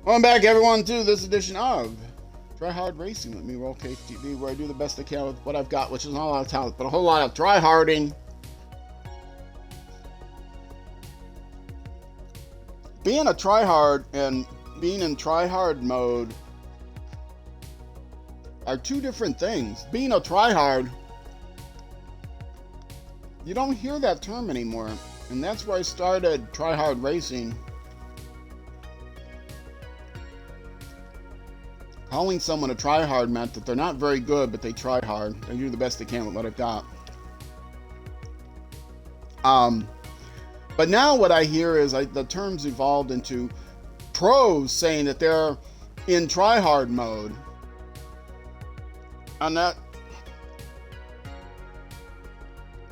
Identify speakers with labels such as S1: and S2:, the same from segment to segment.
S1: Welcome back, everyone, to this edition of Try Hard Racing with me, Roll Case TV, where I do the best I can with what I've got, which is not a lot of talent, but a whole lot of try-harding. Being a try-hard and being in try-hard mode are two different things. Being a try-hard, you don't hear that term anymore, and that's where I started try-hard racing. Calling someone a try-hard meant that they're not very good, but they try hard. They do the best they can with what I've got. But now what I hear is the term's evolved into pros saying that they're in try-hard mode. And that...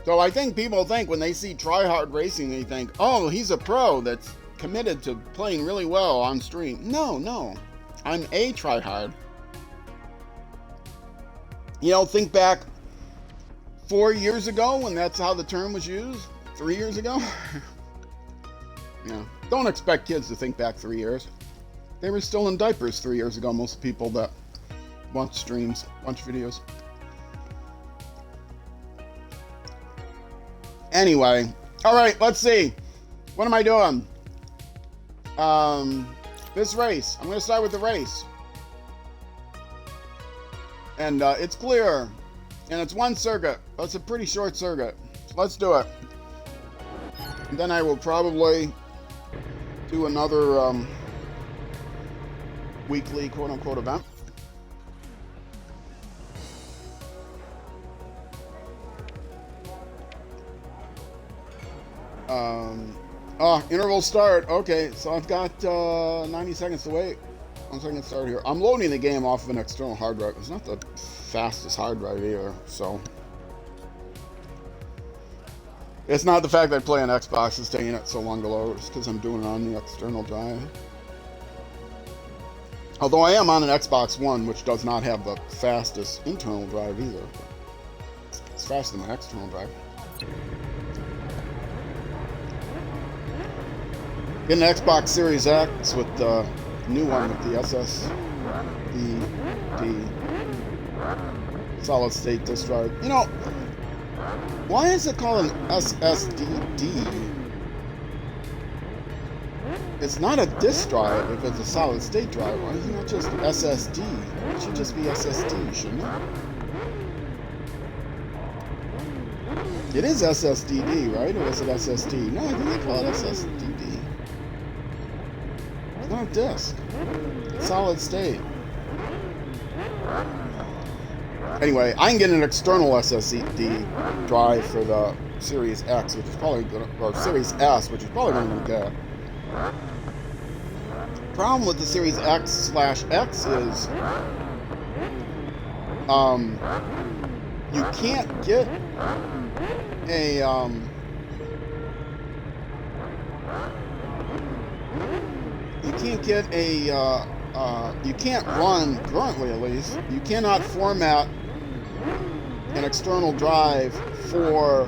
S1: So I think people think when they see try-hard racing, they think, oh, he's a pro that's committed to playing really well on stream. No. I'm a tryhard. You know, think back 4 years ago when that's how the term was used. 3 years ago. Yeah. Don't expect kids to think back 3 years. They were still in diapers 3 years ago, most people that watch streams, watch videos. Anyway, all right, let's see. What am I doing? This race. I'm going to start with the race. And it's clear. And it's one circuit. That's a pretty short circuit. So let's do it. And then I will probably do another weekly quote-unquote event. Interval start. Okay, so I've got 90 seconds to wait. 1 second to start here. I'm loading the game off of an external hard drive. It's not the fastest hard drive either, so. It's not the fact that I play on Xbox that's taking it so long to load. It's because I'm doing it on the external drive. Although I am on an Xbox One, which does not have the fastest internal drive either. It's faster than my external drive. Getting an Xbox Series X with the new one with the SSD solid state disk drive. You know, why is it called an SSD? It's not a disk drive if it's a solid state drive. Why is it not just SSD? It should just be SSD, shouldn't it? It is SSDD, right? Or is it SSD? No, I think they call it SSDD. It's not a disk. It's solid state. Anyway, I can get an external SSD drive for the Series X, which is probably gonna, or Series S, which is probably what I'm gonna get. Problem with the Series X/X is, you can't get a you can't run, currently at least, you cannot format an external drive for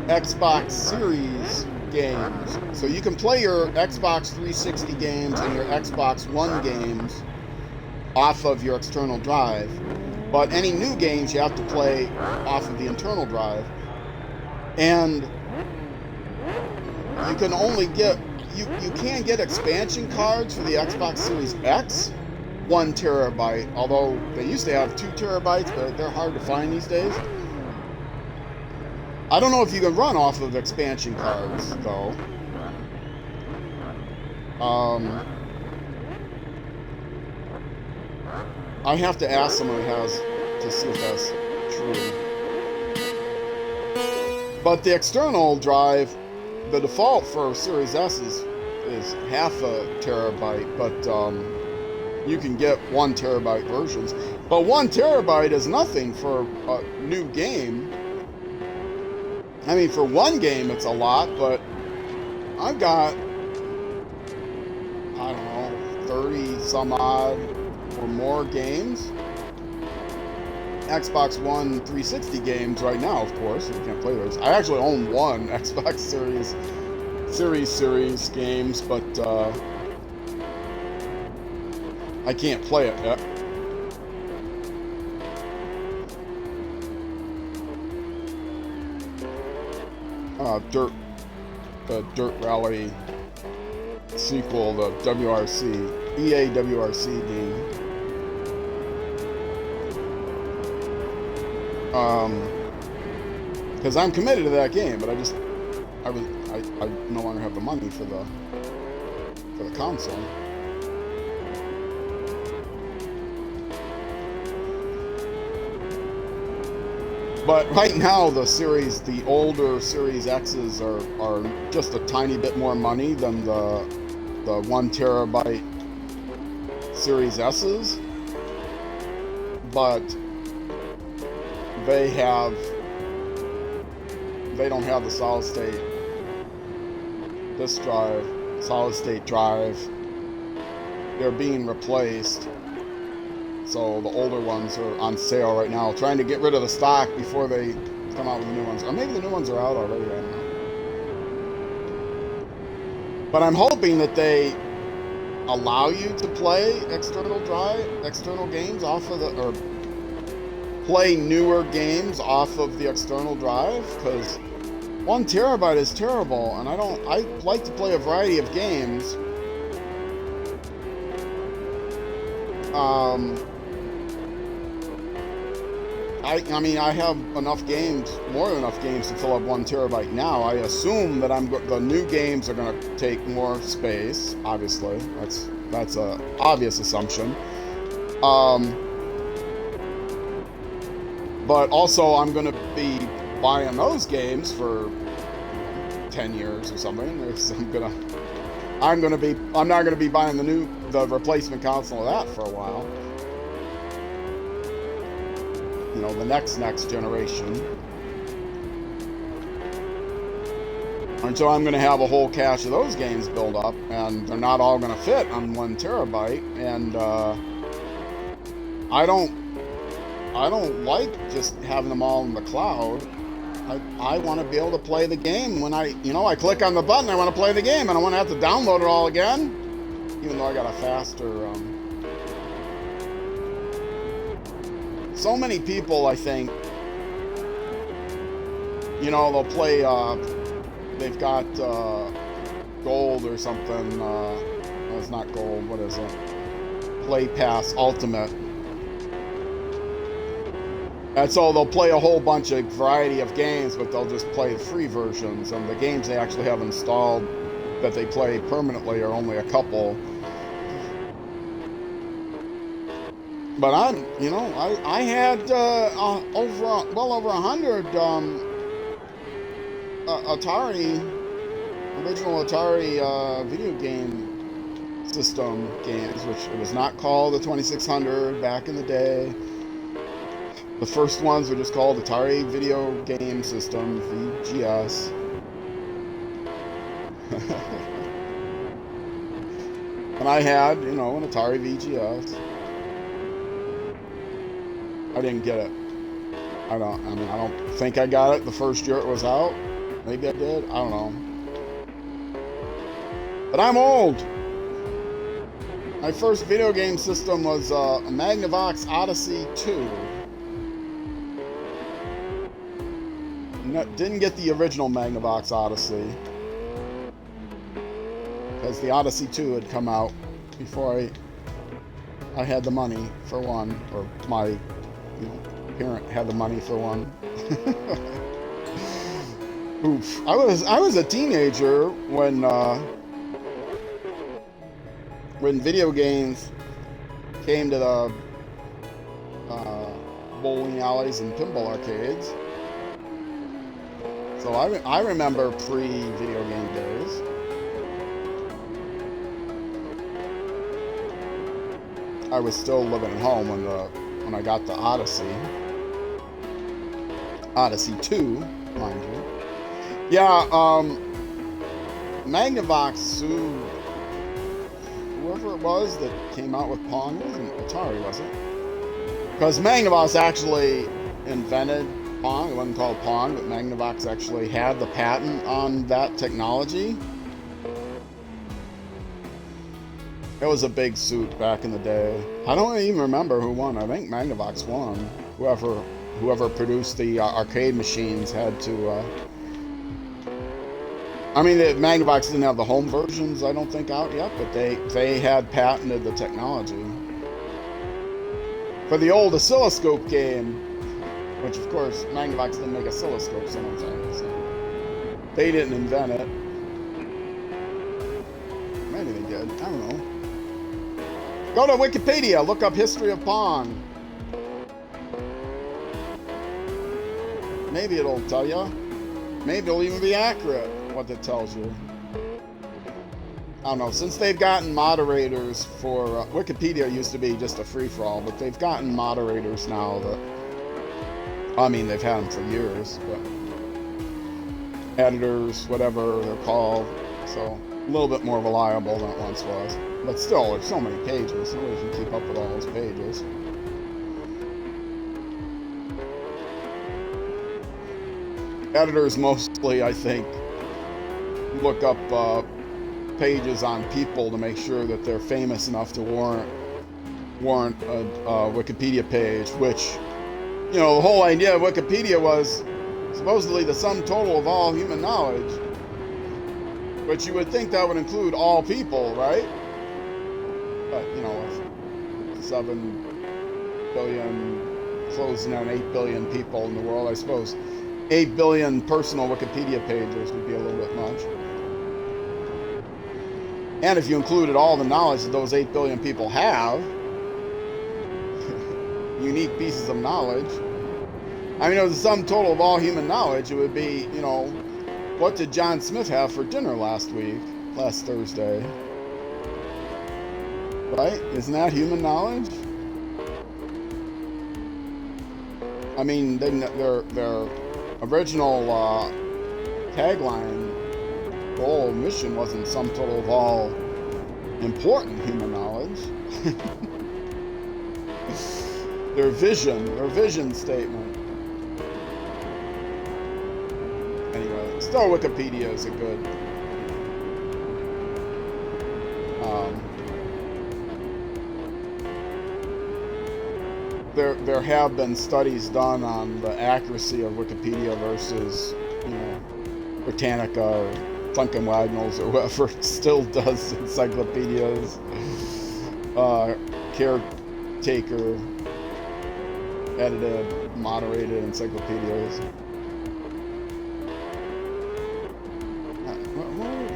S1: Xbox Series games. So you can play your Xbox 360 games and your Xbox One games off of your external drive, but any new games you have to play off of the internal drive. And you can only get You can get expansion cards for the Xbox Series X, 1 terabyte, although they used to have 2 terabytes, but they're hard to find these days. I don't know if you can run off of expansion cards, though. I have to ask someone who has to see if that's true. But the external drive, the default for Series S is half a terabyte, but you can get 1 terabyte versions. But 1 terabyte is nothing for a new game. I mean, for one game it's a lot, but I've got, I don't know, 30 some odd or more games. Xbox One 360 games right now, of course. You can't play those. I actually own one Xbox Series games, but I can't play it yet. The Dirt Rally sequel, the WRC, EA WRC game. Because I'm committed to that game, but I no longer have the money for the console. But right now, the older Series X's are just a tiny bit more money than the 1 terabyte Series S's. But they don't have the solid state disk drive, solid state drive. They're being replaced. So the older ones are on sale right now, trying to get rid of the stock before they come out with the new ones. Or maybe the new ones are out already, I don't know. But I'm hoping that they allow you to play external games off of or play newer games off of the external drive, because 1 terabyte is terrible, and I like to play a variety of games. I mean, I have enough games, more than enough games to fill up 1 terabyte now. I assume that the new games are going to take more space. Obviously, that's a obvious assumption. But also, I'm going to be buying those games for 10 years or something. I'm not going to be buying the replacement console of that for a while. You know, the next generation. And so I'm going to have a whole cache of those games build up, and they're not all going to fit on 1 terabyte. And I don't like just having them all in the cloud. I want to be able to play the game when I click on the button. I want to play the game, and I want to have to download it all again, even though I got a faster. So many people, I think, they'll play. They've got gold or something. No, it's not gold. What is it? Play Pass Ultimate. And so they'll play a whole bunch of variety of games, but they'll just play the free versions. And the games they actually have installed that they play permanently are only a couple. But I had well over 100 original Atari video game system games, which it was not called the 2600 back in the day. The first ones were just called Atari Video Game System, VGS. And I had, an Atari VGS. I didn't get it. I don't think I got it the first year it was out. Maybe I did. I don't know. But I'm old. My first video game system was a Magnavox Odyssey 2. Didn't get the original Magnavox Odyssey, because the Odyssey 2 had come out before I had the money for one, or my parent had the money for one. Oof! I was a teenager when video games came to the bowling alleys and pinball arcades. So I remember pre-video game days. I was still living at home when I got the Odyssey 2, mind you. Yeah, Magnavox sued whoever it was that came out with Pong. It wasn't Atari, was it? Because Magnavox actually invented Pong. It wasn't called Pong, but Magnavox actually had the patent on that technology. It was a big suit back in the day. I don't even remember who won. I think Magnavox won. Whoever produced the arcade machines had to. I mean, the Magnavox didn't have the home versions, I don't think, out yet, but they had patented the technology for the old oscilloscope game, which of course Magnavox didn't make oscilloscopes. So they didn't invent it. Maybe they did. I don't know. Go to Wikipedia, look up history of Pong. Maybe it'll tell you. Maybe it'll even be accurate, what it tells you. I don't know. Since they've gotten moderators for... Wikipedia used to be just a free-for-all, but they've gotten moderators now that... I mean, they've had them for years, but... editors, whatever they're called. So, a little bit more reliable than it once was. But still, there's so many pages. Nobody can keep up with all those pages. Editors mostly, I think, look up pages on people to make sure that they're famous enough to warrant a Wikipedia page, which, you know, the whole idea of Wikipedia was supposedly the sum total of all human knowledge. But you would think that would include all people, right? But, you know, 7 billion, closing on 8 billion people in the world, I suppose 8 billion personal Wikipedia pages would be a little bit much. And if you included all the knowledge that those 8 billion people have, unique pieces of knowledge, I mean, it was the sum total of all human knowledge. It would be, you know, what did John Smith have for dinner last Thursday? Right? Isn't that human knowledge? I mean, their original tagline, goal, mission wasn't sum total of all important human knowledge. their vision statement. Anyway, still Wikipedia is a good there have been studies done on the accuracy of Wikipedia versus, you know, Britannica or Duncan Wagnalls or whoever still does encyclopedias, caretaker edited, moderated encyclopedias.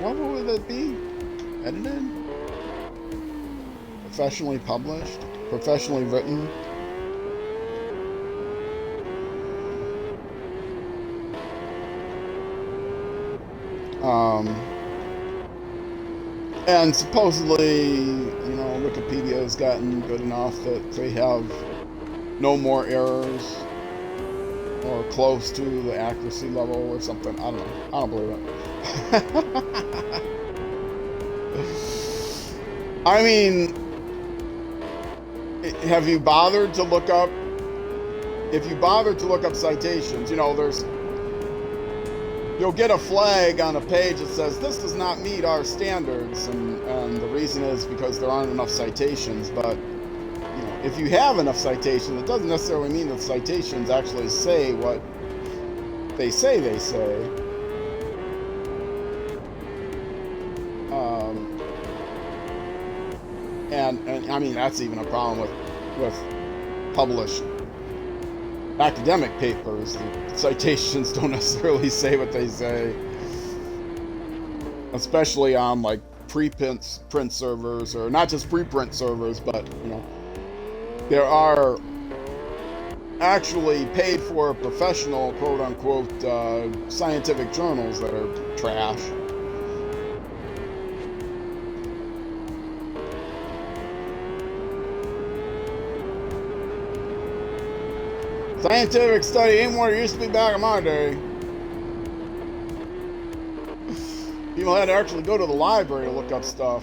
S1: What would it be? Edited? Professionally published? Professionally written? And supposedly, you know, Wikipedia has gotten good enough that they have no more errors or close to the accuracy level or something. I don't know. I don't believe it. I mean, have you bothered to look up? If you bothered to look up citations, you know, you'll get a flag on a page that says this does not meet our standards, and the reason is because there aren't enough citations. But, you know, if you have enough citations, it doesn't necessarily mean that citations actually say what they say they say. And I mean, that's even a problem with published academic papers. The citations don't necessarily say what they say, especially on like print servers, or not just preprint servers, but, you know, there are actually paid for professional, quote unquote, scientific journals that are trash. Scientific study ain't what it used to be back in my day. People had to actually go to the library to look up stuff.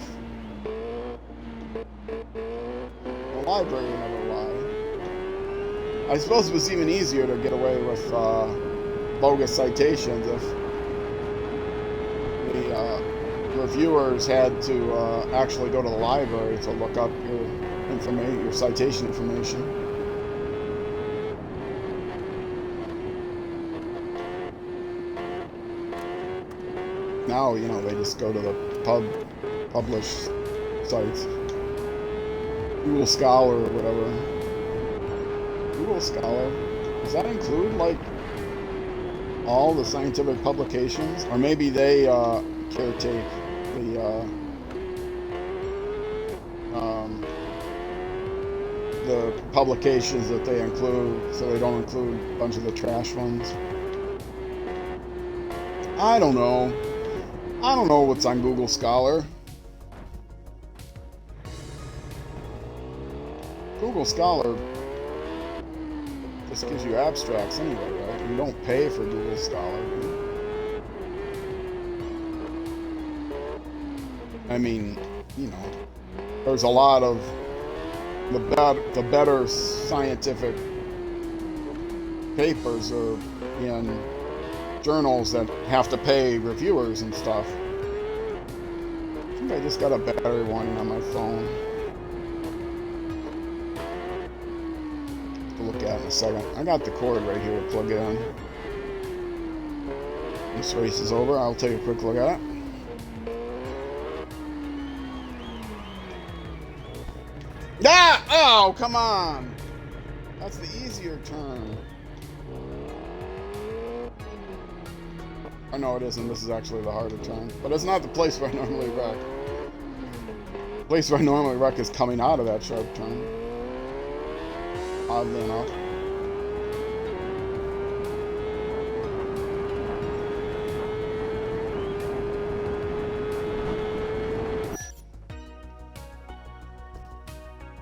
S1: The library never lied. I suppose it was even easier to get away with bogus citations if we were reviewers had to actually go to the library to look up your citation information. Now, you know, they just go to the published sites. Google Scholar or whatever. Google Scholar. Does that include, like, all the scientific publications? Or maybe they caretake the publications that they include, so they don't include a bunch of the trash ones. I don't know. I don't know what's on Google Scholar. Google Scholar just gives you abstracts anyway, right? You don't pay for Google Scholar. I mean, you know, there's a lot of the better scientific papers are in journals that have to pay reviewers and stuff. I think I just got a battery warning on my phone. To look at in a second. I got the cord right here to plug it in. This race is over. I'll take a quick look at it. Ah! Oh, come on! That's the easier turn. Oh, no, it isn't. This is actually the harder turn. But it's not the place where I normally wreck. The place where I normally wreck is coming out of that sharp turn. Oddly enough.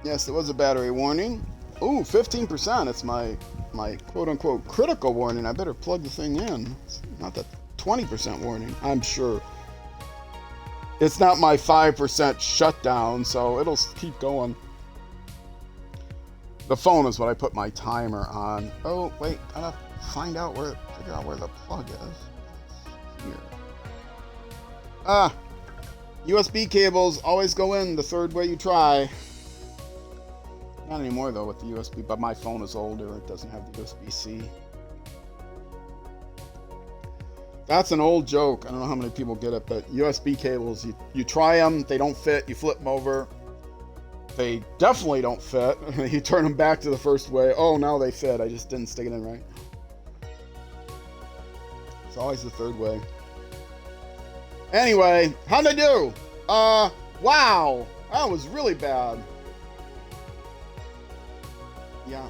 S1: Yes, there was a battery warning. Ooh, 15%. It's my quote-unquote critical warning. I better plug the thing in. It's not that 20% warning, I'm sure. It's not my 5% shutdown, so it'll keep going. The phone is what I put my timer on. Oh, wait, gotta figure out where the plug is. Here. Ah, USB cables always go in the third way you try. Not anymore though with the USB, but my phone is older. It doesn't have the USB-C. That's an old joke. I don't know how many people get it, but USB cables, you try them, they don't fit, you flip them over. They definitely don't fit. You turn them back to the first way. Oh, now they fit. I just didn't stick it in right. It's always the third way. Anyway, how'd I do? Wow. That was really bad. Yeah,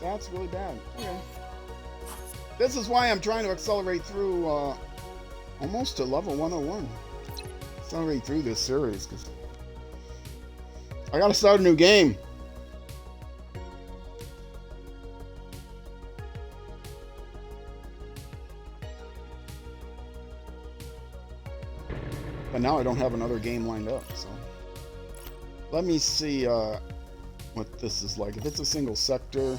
S1: that's really bad. Okay. This is why I'm trying to accelerate through almost to level 101. Accelerate through this series because I gotta start a new game. But now I don't have another game lined up, so let me see what this is like. If it's a single sector,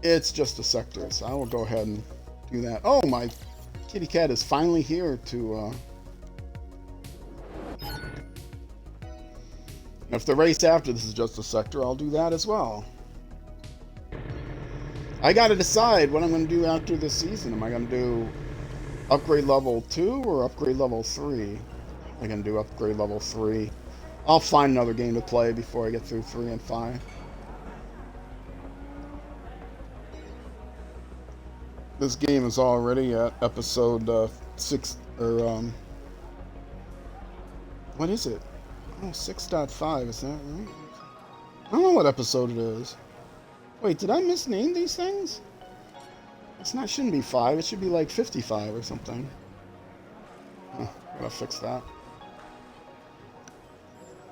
S1: it's just a sector, so I will go ahead and do that. Oh, my kitty cat is finally here to if the race after this is just a sector, I'll do that as well. I gotta decide what I'm gonna do after this season. Am I gonna do upgrade level 2 or upgrade level 3? I'm gonna do upgrade level 3. I'll find another game to play before I get through 3 and 5. This game is already at episode 6, or what is it? Oh, 6.5, is that right? I don't know what episode it is. Wait, did I misname these things? Shouldn't be 5, it should be like 55 or something. Gotta fix that.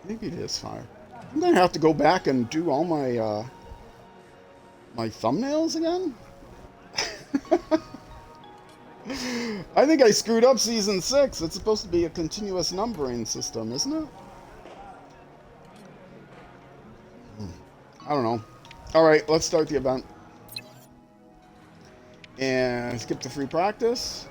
S1: Maybe it is 5. I'm gonna have to go back and do all my my thumbnails again? I think I screwed up season 6. It's supposed to be a continuous numbering system, isn't it? I don't know. Alright, let's start the event. And skip the free practice.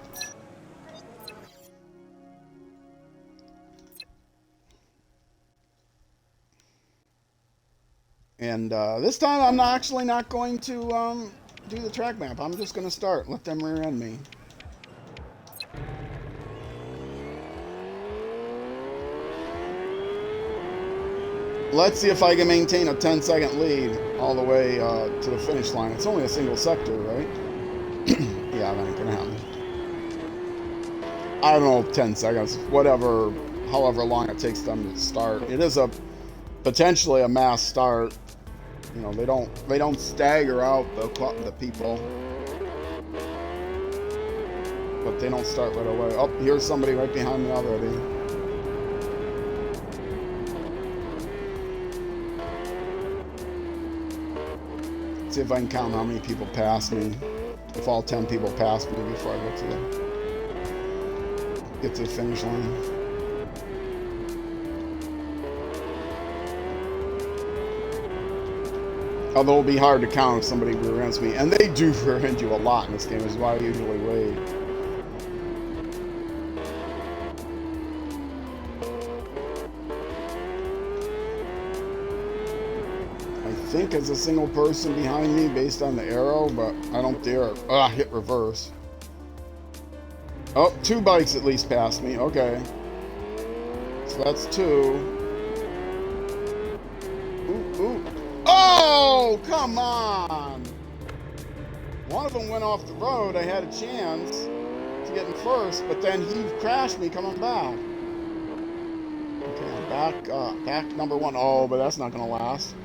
S1: And this time I'm actually not going to do the track map. I'm just going to start. Let them rear end me. Let's see if I can maintain a 10-second lead all the way to the finish line. It's only a single sector, right? Yeah, that ain't going to happen. I don't know, 10 seconds, whatever, however long it takes them to start. It is a potentially a mass start. You know, they don't stagger out the people, but they don't start right away. Oh, here's somebody right behind me already. Let's see if I can count how many people pass me. If all 10 people pass me before I get to the finish line. Although it'll be hard to count if somebody rear ends me. And they do rear end you a lot in this game, which is why I usually wait. I think it's a single person behind me based on the arrow, but I don't dare hit reverse. Oh, 2 bikes at least passed me. Okay. So that's 2. Ooh, ooh. Oh, come on! One of them went off the road. I had a chance to get in first, but then he crashed me coming back. Okay, I'm back number 1. Oh, but that's not gonna last.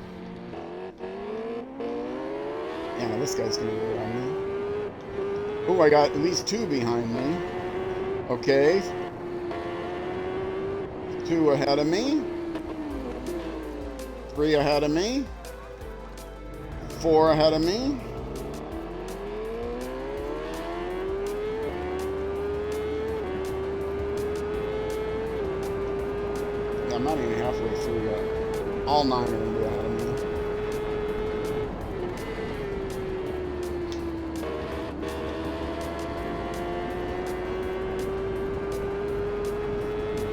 S1: Yeah, this guy's gonna go on me. Oh, I got at least 2 behind me. Okay. 2 ahead of me. 3 ahead of me. 4 ahead of me. I'm not even halfway through yet. All 9 are going to be ahead of me.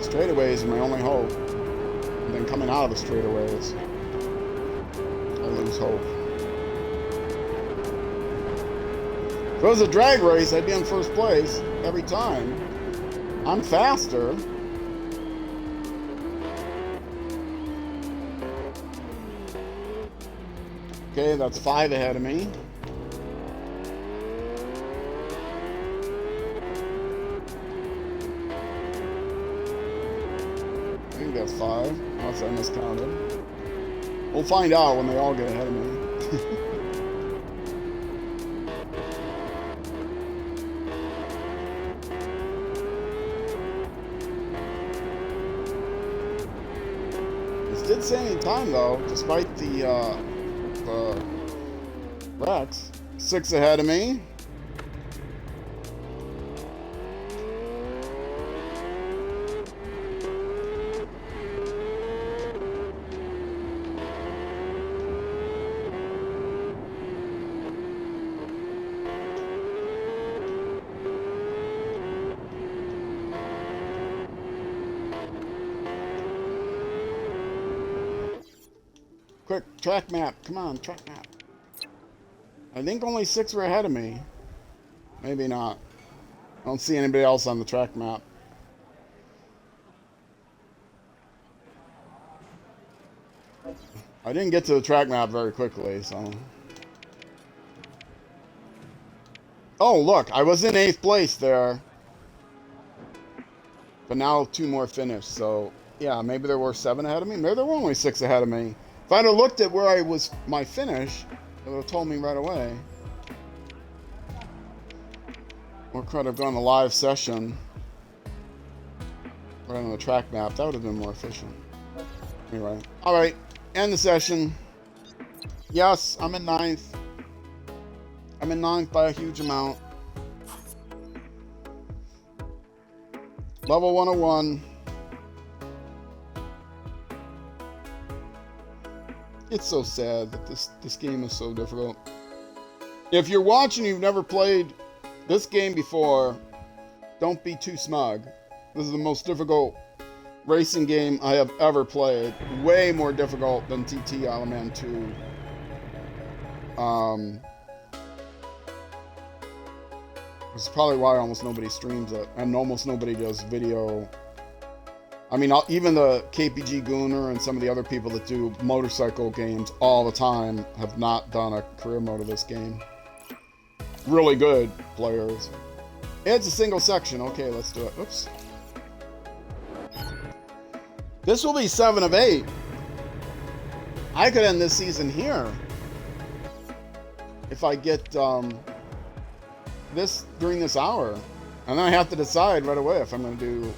S1: Straightaways are my only hope. And then coming out of the straightaways, I lose hope. If it was a drag race, I'd be in first place every time. I'm faster. Okay, that's 5 ahead of me. I think that's 5, unless I miscounted. We'll find out when they all get ahead of me. Did save time though, despite the wrecks. 6 ahead of me. Quick, track map. Come on, track map. I think only 6 were ahead of me. Maybe not. I don't see anybody else on the track map. I didn't get to the track map very quickly, so... Oh, look, I was in 8th place there. But now 2 more finished, so... Yeah, maybe there were 7 ahead of me. Maybe there were only 6 ahead of me. If I'd have looked at where I was, my finish, it would have told me right away. Or could have gone to live session. Right on the track map. That would have been more efficient. Anyway. Alright. End the session. Yes, I'm in 9th. I'm in 9th by a huge amount. Level 101. It's so sad that this game is so difficult. If you're watching, you've never played this game before, don't be too smug. This is the most difficult racing game I have ever played. Way more difficult than TT Isle of Man 2. It's probably why almost nobody streams it, and almost nobody does video. I mean, even the KPG Gooner and some of the other people that do motorcycle games all the time have not done a career mode of this game. Really good players. It's a single section. Okay, let's do it. Oops. This will be 7 of 8. I could end this season here if I get this during this hour, and then I have to decide right away if I'm going to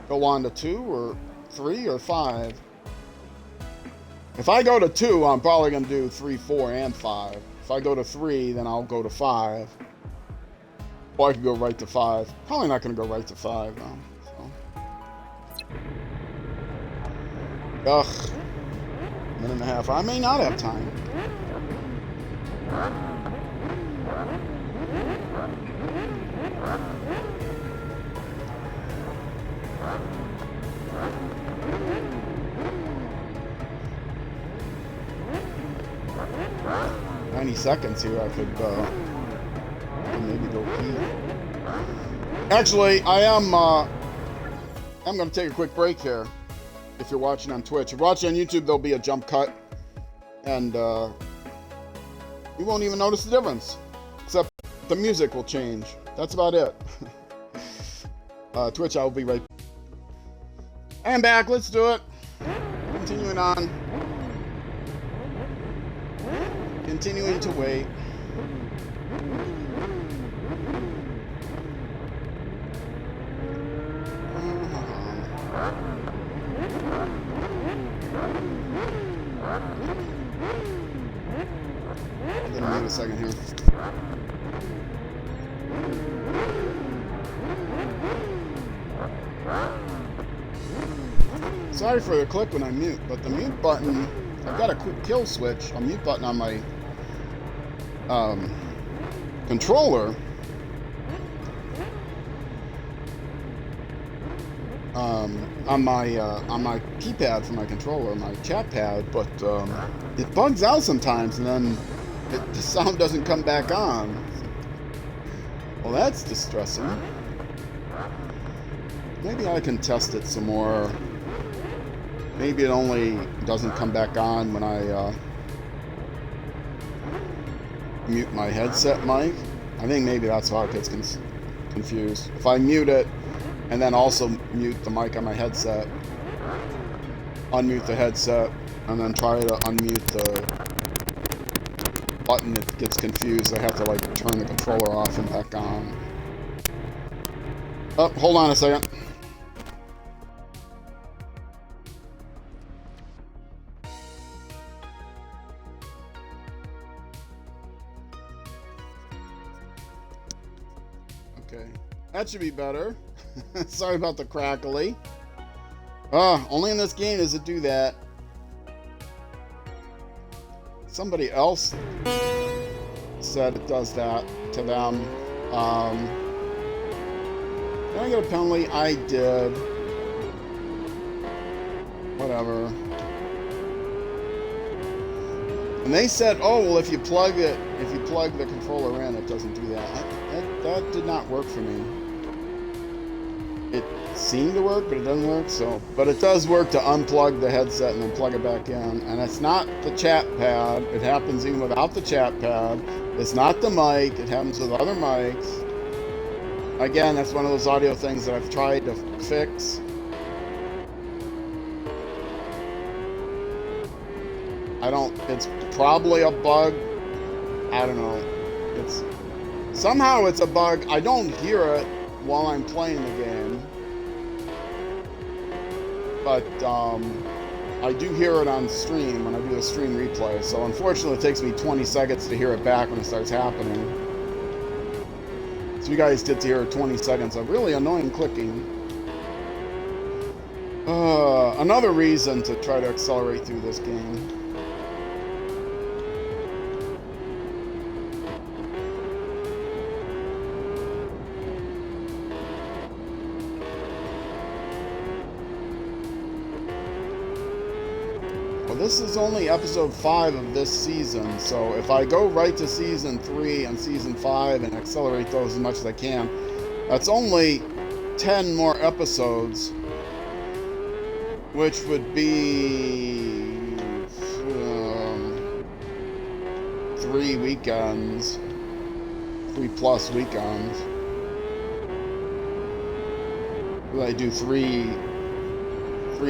S1: go on to 2 or 3 or 5. If I go to 2, I'm probably going to do 3, 4, and 5. If I go to 3, then I'll go to 5. Or I could go right to 5. Probably not going to go right to 5 though. So. Ugh. Minute and a half. I may not have time. Seconds here, I could maybe go pee. Actually, I'm going to take a quick break here. If you're watching on Twitch, if you're watching on YouTube, there'll be a jump cut, and you won't even notice the difference, except the music will change. That's about it. Twitch, I'll be right. And back. Let's do it. Continuing on. Continuing to wait. Give me a second here. Sorry for the click when I mute, but the mute button, I've got a quick kill switch, a mute button on my controller. On my keypad for my controller, my chat pad, but it bugs out sometimes, and then the sound doesn't come back on. Well, that's distressing. Maybe I can test it some more. Maybe it only doesn't come back on when I mute my headset mic. I think maybe that's how it gets confused. If I mute it and then also mute the mic on my headset, unmute the headset, and then try to unmute the button, it gets confused. I have to like turn the controller off and back on. Oh, hold on a second. Okay, that should be better. Sorry about the crackly. Only in this game does it do that. Somebody else said it does that to them. Did I get a penalty? I did. Whatever. And they said, oh, well, if you plug the controller in, it doesn't do that. That did not work for me. It seemed to work, but it doesn't work. But it does work to unplug the headset and then plug it back in. And it's not the chat pad. It happens even without the chat pad. It's not the mic. It happens with other mics. Again, that's one of those audio things that I've tried to fix. It's probably a bug. I don't know. Somehow it's a bug. I don't hear it while I'm playing the game. But I do hear it on stream when I do a stream replay. So unfortunately it takes me 20 seconds to hear it back when it starts happening. So you guys get to hear 20 seconds of really annoying clicking. Another reason to try to accelerate through this game. Well, this is only episode 5 of this season, so if I go right to season 3 and season 5 and accelerate those as much as I can, that's only 10 more episodes, which would be 3 weekends, 3+ weekends. I do three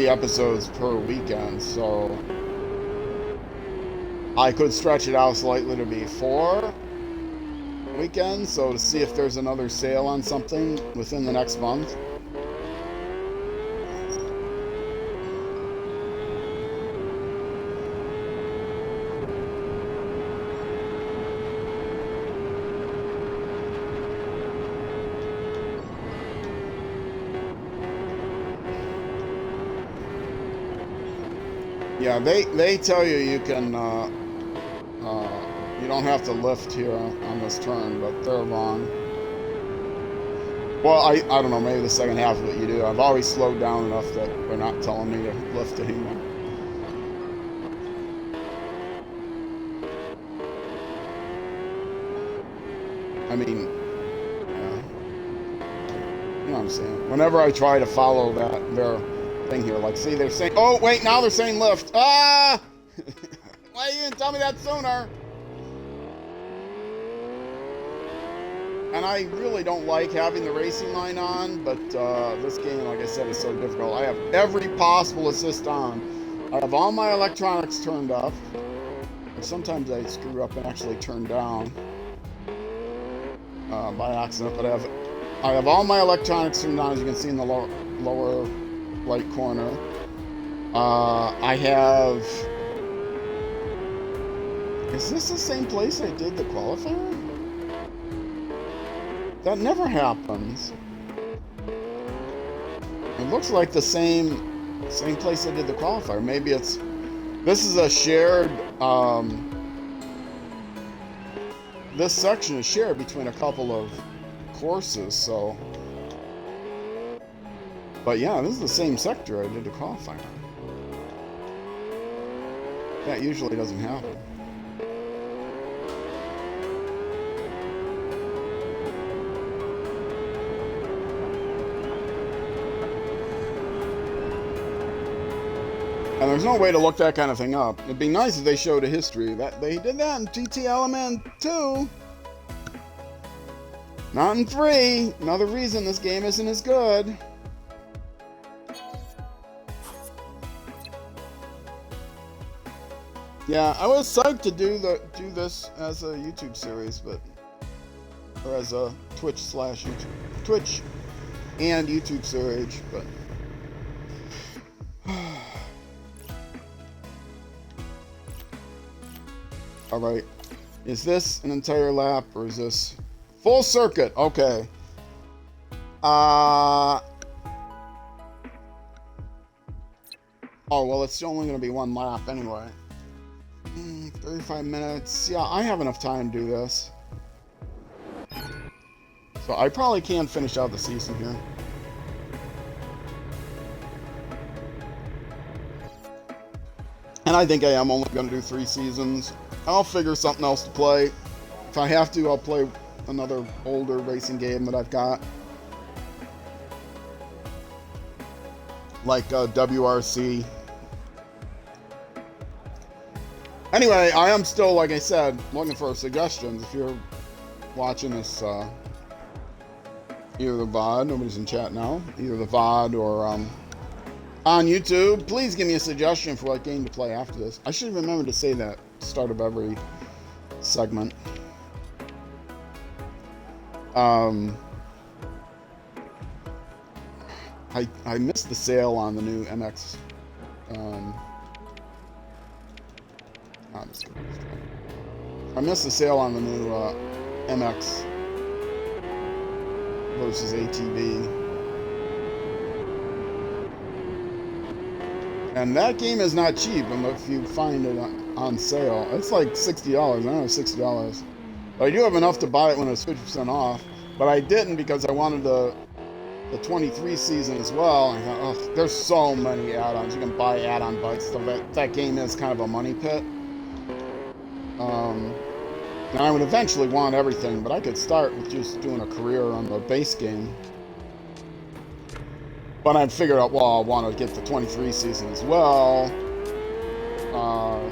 S1: episodes per weekend, so I could stretch it out slightly to be 4 weekends, so to see if there's another sale on something within the next month. Yeah, they tell you can, you don't have to lift here on this turn, but they're wrong. Well, I don't know, maybe the second half of it you do. I've always slowed down enough that they're not telling me to lift anymore. I mean, yeah. You know what I'm saying? Whenever I try to follow their thing here, like, see, they're saying, oh, wait, now they're saying lift. Ah! Why you didn't tell me that sooner? And I really don't like having the racing line on, but this game, like I said, is so difficult. I have every possible assist on. I have all my electronics turned up. Sometimes I screw up and actually turn down by accident, but I have all my electronics turned on, as you can see in the lower right corner. I have... Is this the same place I did the qualifier? That never happens. It looks like the same place I did the qualifier. Maybe it's... This is a shared... this section is shared between a couple of courses, so... But yeah, this is the same sector I did the qualifier. That usually doesn't happen. And there's no way to look that kind of thing up. It'd be nice if they showed a history. That they did that in GT Element 2. Not in 3. Another reason this game isn't as good. Yeah, I was psyched to do this as a YouTube series, or as a Twitch and YouTube series, but all right. Is this an entire lap or is this full circuit? Okay. Oh well, it's only going to be 1 lap anyway. 35 minutes. Yeah, I have enough time to do this. So I probably can finish out the season here. And I think I am only going to do 3 seasons. I'll figure something else to play. If I have to, I'll play another older racing game that I've got. Like WRC. Anyway, I am still, like I said, looking for suggestions. If you're watching this, either the VOD, nobody's in chat now, either the VOD or on YouTube, please give me a suggestion for what game to play after this. I should remember to say that at the start of every segment. I missed the sale on the new MX. I missed the sale on the new MX versus ATV. And that game is not cheap, and if you find it on sale, it's like $60. I don't know, $60. But I do have enough to buy it when it's 50% off. But I didn't because I wanted the the 23 season as well. And I thought, oh, there's so many add-ons. You can buy add-on bikes. So that game is kind of a money pit. And I would eventually want everything, but I could start with just doing a career on the base game. But I'd figured out, well, I want to get the 23 season as well,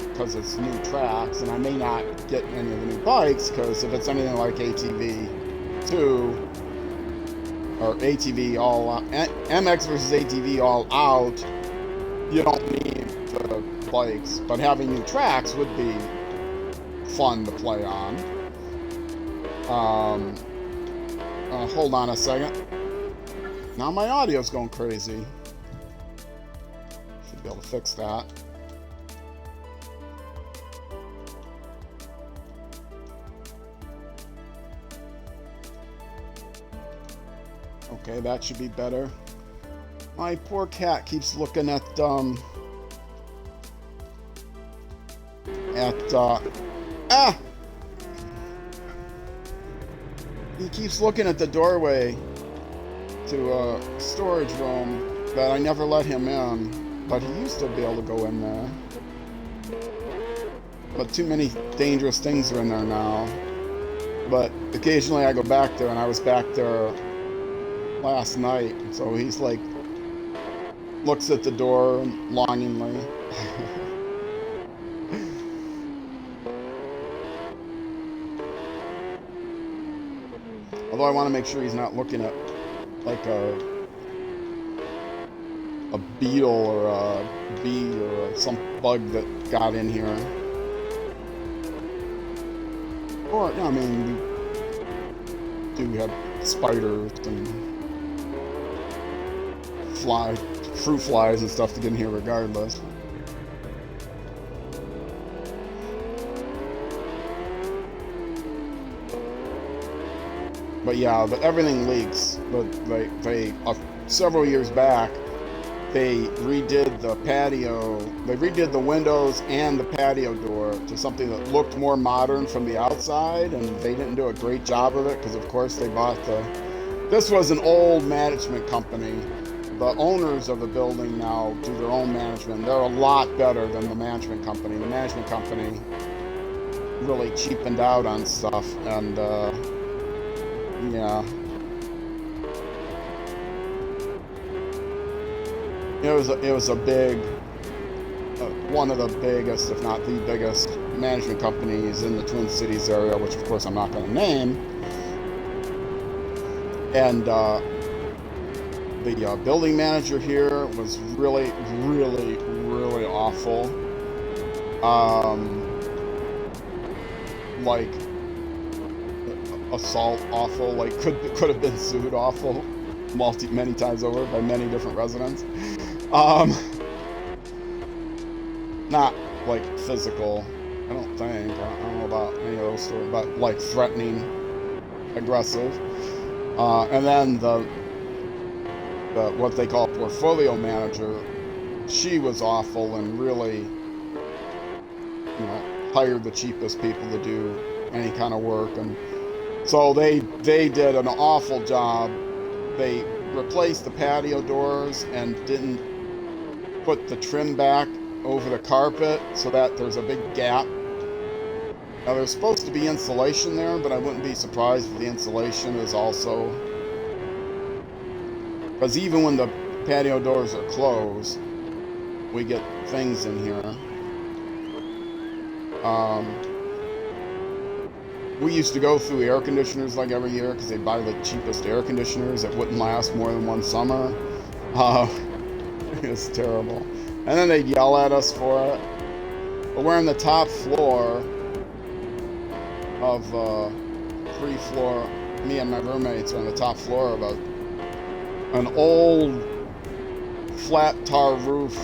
S1: because it's new tracks, and I may not get any of the new bikes, because if it's anything like ATV 2, or ATV all out, MX versus ATV all out, you don't need the bikes, but having new tracks would be fun to play on. Hold on a second. Now my audio's going crazy. Should be able to fix that. Okay, that should be better. My poor cat keeps looking at he keeps looking at the doorway to a storage room that I never let him in, but he used to be able to go in there. But too many dangerous things are in there now. But occasionally I go back there, and I was back there last night, so he's like, looks at the door longingly. Although I want to make sure he's not looking at like a beetle or a bee or some bug that got in here. Or, I mean, we do have spiders and fruit flies and stuff to get in here regardless. But yeah, but everything leaks. But they several years back, they redid the patio. They redid the windows and the patio door to something that looked more modern from the outside, and they didn't do a great job of it because, of course, they bought this was an old management company. The owners of the building now do their own management. They're a lot better than the management company. The management company really cheapened out on stuff, and yeah. It was a big, one of the biggest, if not the biggest, management companies in the Twin Cities area, which of course I'm not going to name. And the building manager here was really, really, really awful. Like assault awful, like could have been sued awful many times over by many different residents. Not like physical, I don't think. I don't know about any of those stories, but like threatening, aggressive. And then the what they call portfolio manager, she was awful and really, hired the cheapest people to do any kind of work, and so they did an awful job. They replaced the patio doors and didn't put the trim back over the carpet so that there's a big gap. Now there's supposed to be insulation there, but I wouldn't be surprised if the insulation is also, because even when the patio doors are closed, we get things in here. We used to go through air conditioners like every year because they'd buy the cheapest air conditioners that wouldn't last more than one summer. It's terrible. And then they'd yell at us for it. But we're on the top floor of 3 floor. Me and my roommates are on the top floor of an old flat tar roof,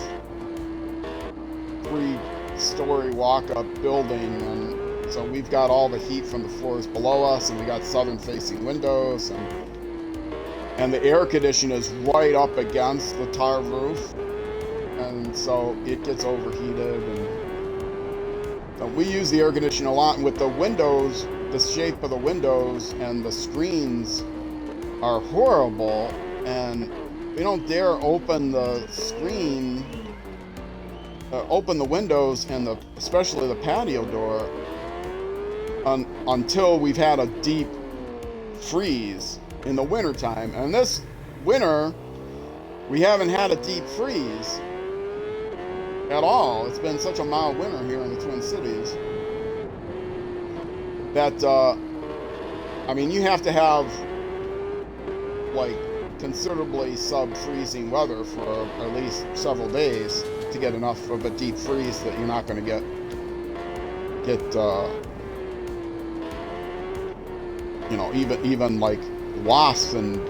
S1: 3-story walk-up building, and so we've got all the heat from the floors below us, and we got southern-facing windows, and the air conditioner is right up against the tar roof, and so it gets overheated. And we use the air conditioner a lot, and with the windows, the shape of the windows and the screens are horrible. and we don't dare open the screen, open the windows and especially the patio door until we've had a deep freeze in the wintertime. And this winter, we haven't had a deep freeze at all. It's been such a mild winter here in the Twin Cities that, I mean, you have to have like considerably sub-freezing weather for at least several days to get enough of a deep freeze that you're not going to get you know, even like wasps and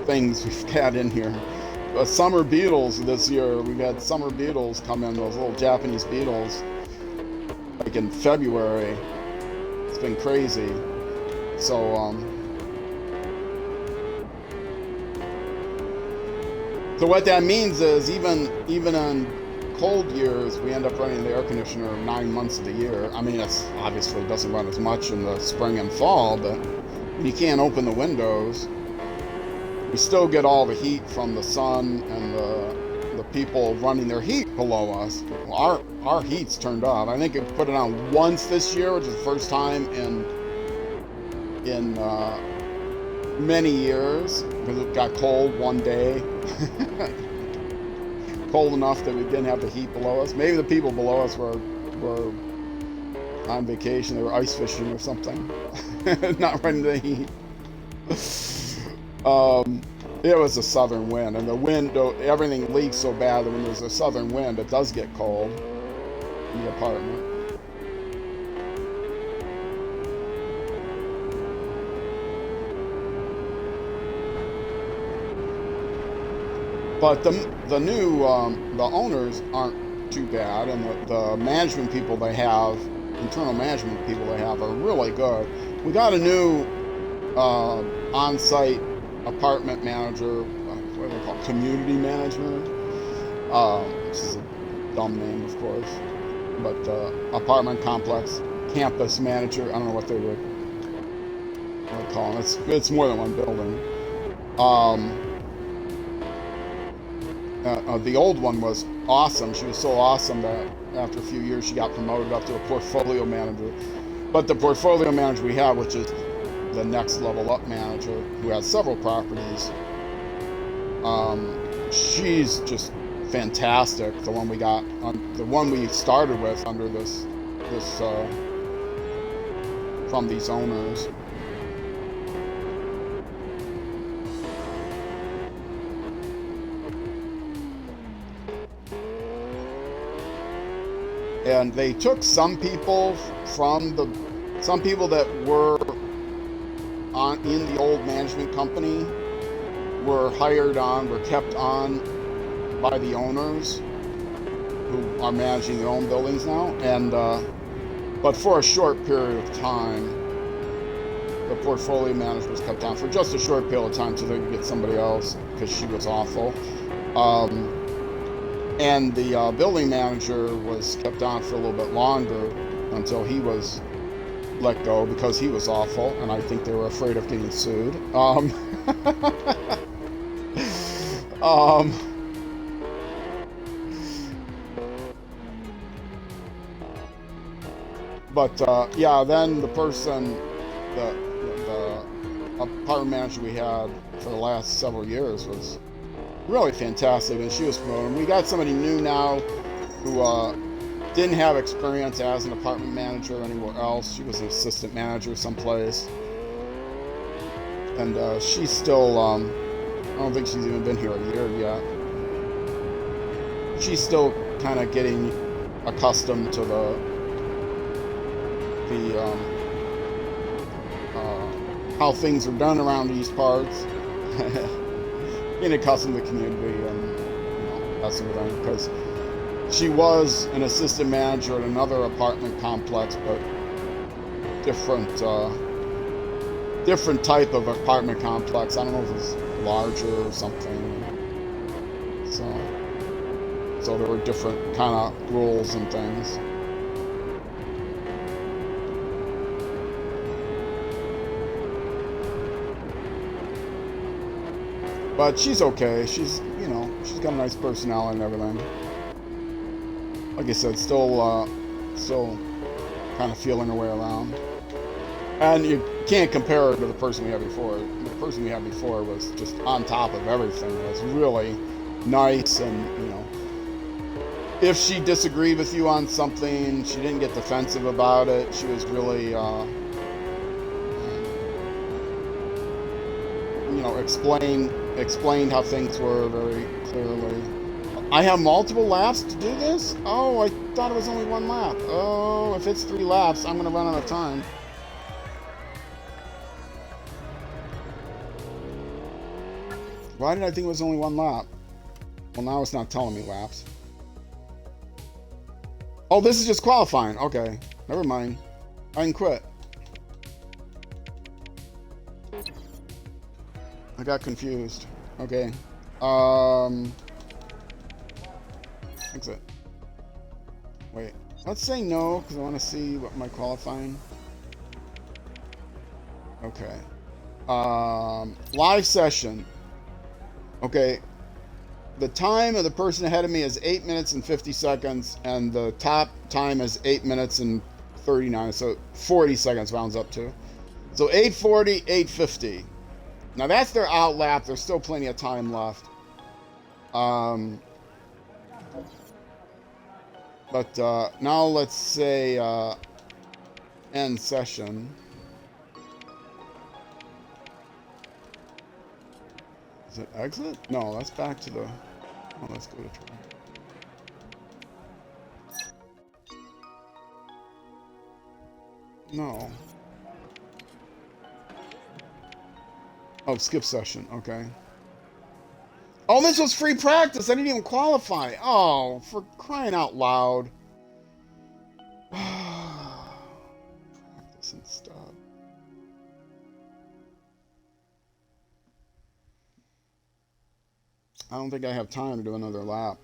S1: things we've had in here. Summer beetles this year, we've had summer beetles come in, those little Japanese beetles, like in February. It's been crazy. So so what that means is even in cold years, we end up running the air conditioner 9 months of the year. I mean, it's obviously doesn't run as much in the spring and fall, but you can't open the windows. We still get all the heat from the sun and the people running their heat below us. Our heat's turned off. I think it put it on once this year, which is the first time in many years, because it got cold one day. Cold enough that we didn't have the heat below us. Maybe the people below us were on vacation. They were ice fishing or something. Not running the heat. It was a southern wind, and the wind, everything leaks so bad that when there's a southern wind, it does get cold in the apartment. But the new the owners aren't too bad, and the management people they have, internal management people they have, are really good. We got a new on-site apartment manager, what do they call it? Community manager. This is a dumb name, of course, but apartment complex campus manager. I don't know what they would call it. It's more than one building. The old one was awesome. She was so awesome that after a few years she got promoted up to a portfolio manager. But the portfolio manager we have, which is the next level up manager, who has several properties, she's just fantastic. The one we got, the one we started with under this from these owners. And they took some people that were in the old management company, were kept on by the owners who are managing their own buildings now. And but for a short period of time, the portfolio manager was kept on for just a short period of time until they could get somebody else, because she was awful. And the building manager was kept on for a little bit longer until he was let go because he was awful, and I think they were afraid of getting sued. But yeah, then the apartment manager we had for the last several years was really fantastic, and she was promoted. We got somebody new now who didn't have experience as an apartment manager anywhere else. She was an assistant manager someplace, and she's still I don't think she's even been here a year yet. She's still kind of getting accustomed to the how things are done around these parts. Getting accustomed to the community and that sort of thing, because she was an assistant manager at another apartment complex, but different type of apartment complex. I don't know if it was larger or something. So there were different kind of rules and things. But she's okay. She's, you know, she's got a nice personality and everything. Like I said, still kind of feeling her way around. And you can't compare her to the person we had before. The person we had before was just on top of everything. It was really nice, and, you know, if she disagreed with you on something, she didn't get defensive about it. She was really, you know, explained how things were very clearly. I have multiple laps to do this? Oh, I thought it was only one lap. Oh, if it's 3 laps, I'm going to run out of time. Why did I think it was only 1 lap? Well, now it's not telling me laps. Oh, this is just qualifying. Okay, never mind. I can quit. I got confused. Okay. Exit. Wait. Let's say no, because I want to see what my qualifying. Okay. Live session. Okay. The time of the person ahead of me is 8 minutes and 50 seconds, and the top time is 8 minutes and 39, so 40 seconds rounds up to. So 8:40, 8:50. Now that's their out lap. There's still plenty of time left. But now let's say end session. Is it exit? No, that's back to the... Oh, let's go to try. No. Oh, skip session. Okay. Oh, this was free practice. I didn't even qualify. Oh, for crying out loud. Practice and stuff. I don't think I have time to do another lap.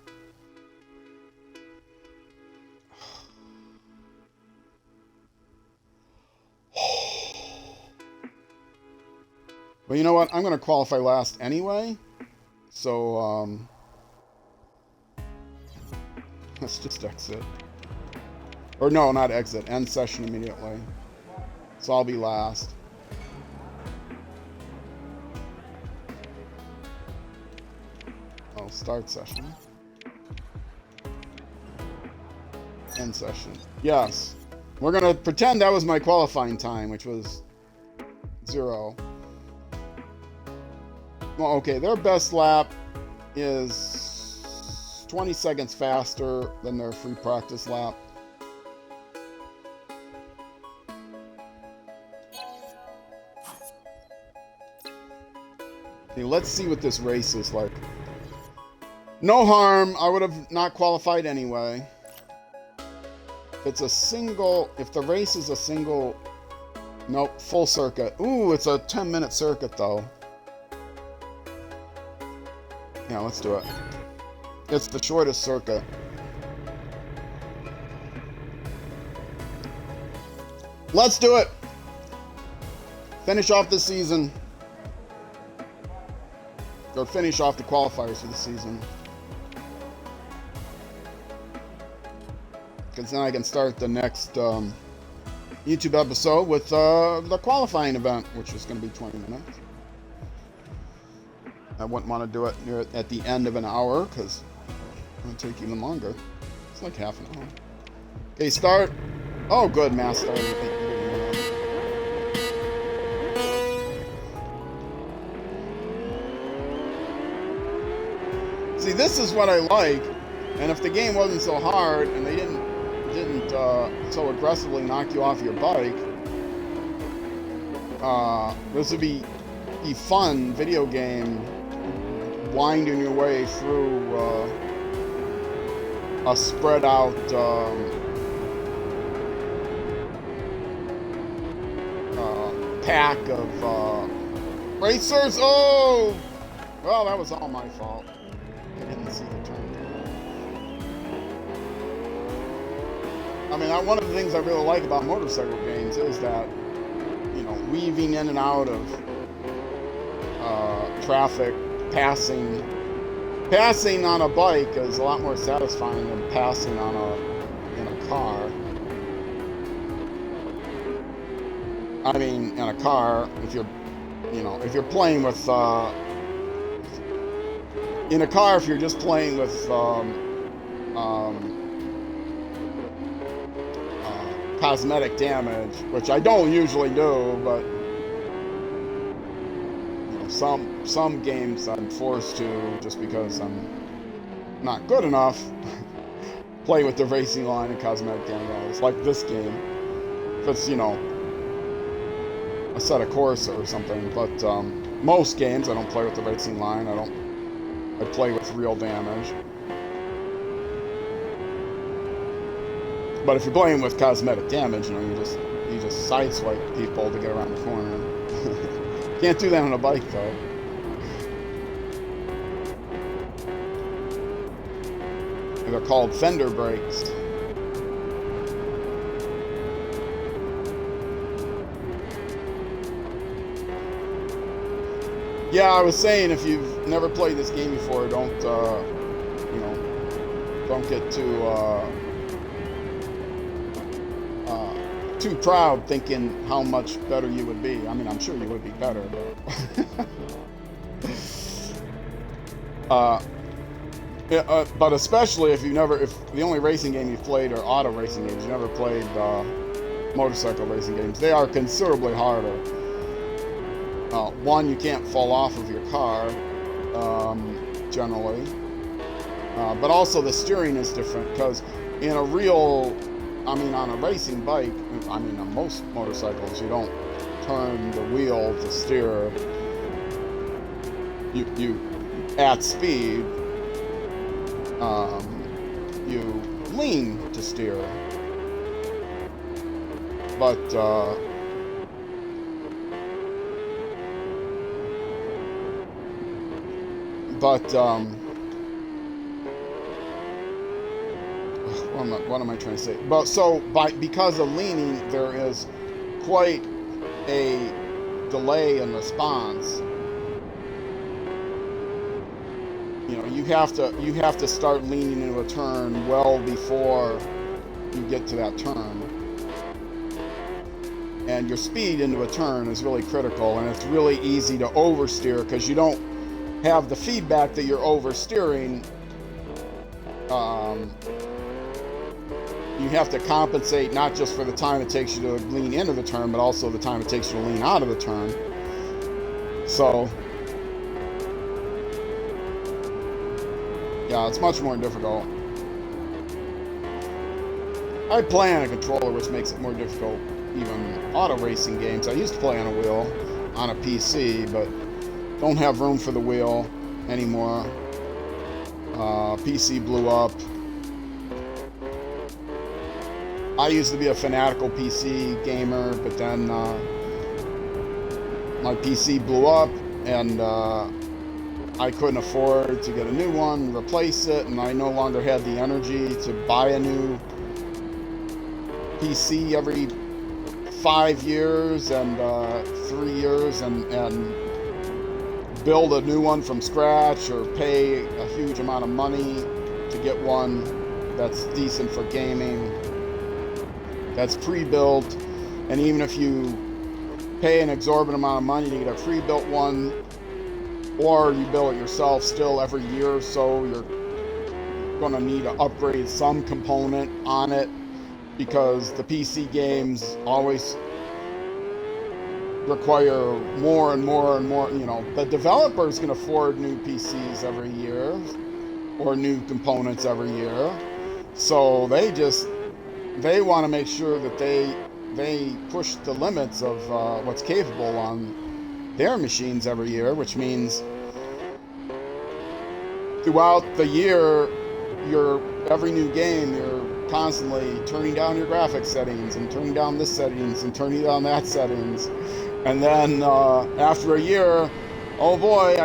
S1: But you know what? I'm going to qualify last anyway. So, let's just exit. Or no, not exit. End session immediately. So I'll be last. Oh, start session. End session. Yes. We're going to pretend that was my qualifying time, which was 0. Well, okay, their best lap is 20 seconds faster than their free practice lap. Okay, let's see what this race is like. No harm, I would have not qualified anyway. If the race is a single, nope, full circuit. Ooh, it's a 10-minute circuit though. Yeah, let's do it. It's the shortest circuit. Let's do it! Finish off the season. Or finish off the qualifiers for the season. Because then I can start the next YouTube episode with the qualifying event, which is going to be 20 minutes. I wouldn't want to do it at the end of an hour, because it would take even longer. It's like half an hour. Okay, start. Oh, good, mass start. See, this is what I like, and if the game wasn't so hard, and they didn't so aggressively knock you off your bike, this would be a fun video game, winding your way through a spread out pack of racers. Oh, well, that was all my fault. I didn't see the turn. I mean, one of the things I really like about motorcycle games is that, you know, weaving in and out of traffic passing on a bike is a lot more satisfying than passing in a car. I mean, in a car, if you're playing with in a car, if you're just playing with cosmetic damage, which I don't usually do, but some games I'm forced to, just because I'm not good enough, play with the racing line and cosmetic damage. Like this game, if it's a set of Corsa or something. But most games I don't play with the racing line. I play with real damage. But if you're playing with cosmetic damage, you just sideswipe people to get around the corner. Can't do that on a bike, though. They're called fender brakes. Yeah, I was saying, if you've never played this game before, don't get too proud thinking how much better you would be. I mean, I'm sure you would be better, but especially if the only racing game you've played are auto racing games, you never played motorcycle racing games, they are considerably harder. One, you can't fall off of your car, generally. But also the steering is different, because on a racing bike, on most motorcycles, you don't turn the wheel to steer. You at speed, you lean to steer. But, what am I trying to say? But because of leaning, there is quite a delay in response. You have to start leaning into a turn well before you get to that turn. And your speed into a turn is really critical, and it's really easy to oversteer because you don't have the feedback that you're oversteering. You have to compensate not just for the time it takes you to lean into the turn, but also the time it takes you to lean out of the turn. So, yeah, it's much more difficult. I play on a controller, which makes it more difficult. Even auto racing games, I used to play on a wheel on a PC, but don't have room for the wheel anymore. PC blew up. I used to be a fanatical PC gamer, but then my PC blew up, and I couldn't afford to get a new one, replace it, and I no longer had the energy to buy a new PC every 5 years and 3 years and build a new one from scratch or pay a huge amount of money to get one that's decent for gaming, that's pre-built. And even if you pay an exorbitant amount of money to get a pre-built one, or you build it yourself, still every year or so you're going to need to upgrade some component on it, because the PC games always require more and more and more. The developers can afford new PCs every year or new components every year, so they want to make sure that they push the limits of what's capable on their machines every year, which means throughout the year, every new game, you're constantly turning down your graphics settings and turning down this settings and turning down that settings. And then after a year, oh boy,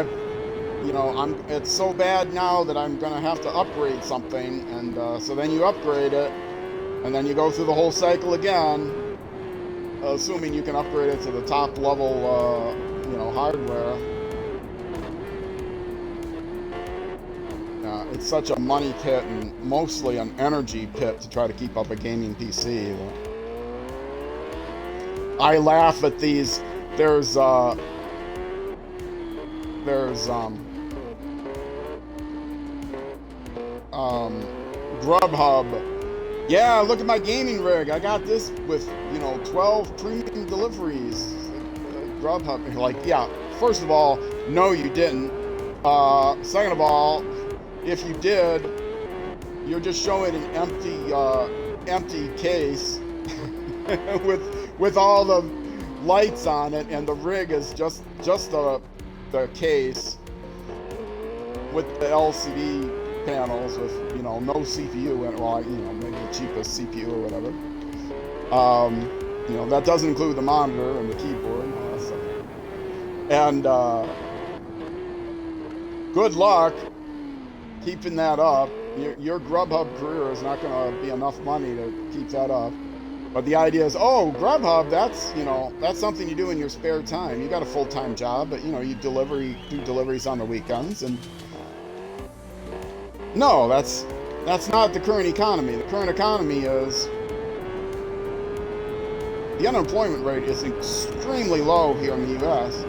S1: it's so bad now that I'm going to have to upgrade something. And so then you upgrade it, and then you go through the whole cycle again, assuming you can upgrade it to the top level, hardware. it's such a money pit and mostly an energy pit to try to keep up a gaming PC. I laugh at these. There's Grubhub. Yeah, look at my gaming rig. I got this with 12 premium deliveries. Grubhub. Like, yeah. First of all, no, you didn't. Second of all, if you did, you're just showing an empty case with all the lights on it, and the rig is just the case with the LCD panels with no CPU in it. Well, maybe the cheapest CPU or whatever. That doesn't include the monitor and the keyboard and all that stuff. And good luck keeping that up. Your Grubhub career is not going to be enough money to keep that up. But the idea is, Grubhub, that's something you do in your spare time. You got a full-time job, but you do deliveries on the weekends. And no, that's not the current economy. The current economy is the unemployment rate is extremely low here in the U.S.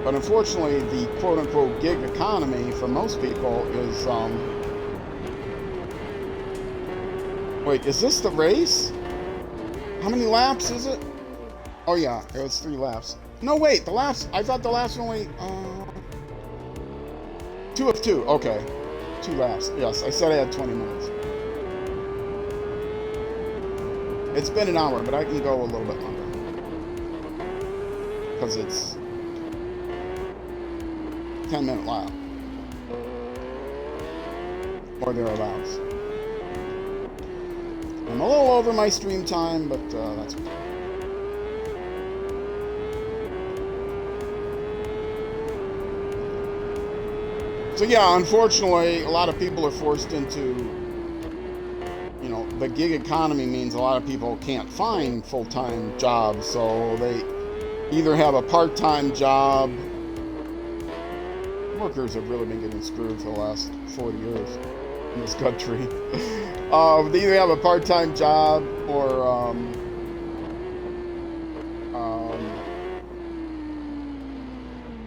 S1: But unfortunately, the quote-unquote gig economy for most people is wait, is this the race? How many laps is it? Oh yeah, it was 3 laps. No, wait, the laps, I thought the laps were only 2 of 2. Okay, 2 laps. Yes, I said I had 20 minutes. It's been an hour, but I can go a little bit longer because it's 10-minute lap or thereabouts. I'm a little over my stream time, but that's okay. So yeah, unfortunately, a lot of people are forced into, the gig economy means a lot of people can't find full-time jobs, so they either have a part-time job. Workers have really been getting screwed for the last 40 years in this country. They either have a part-time job or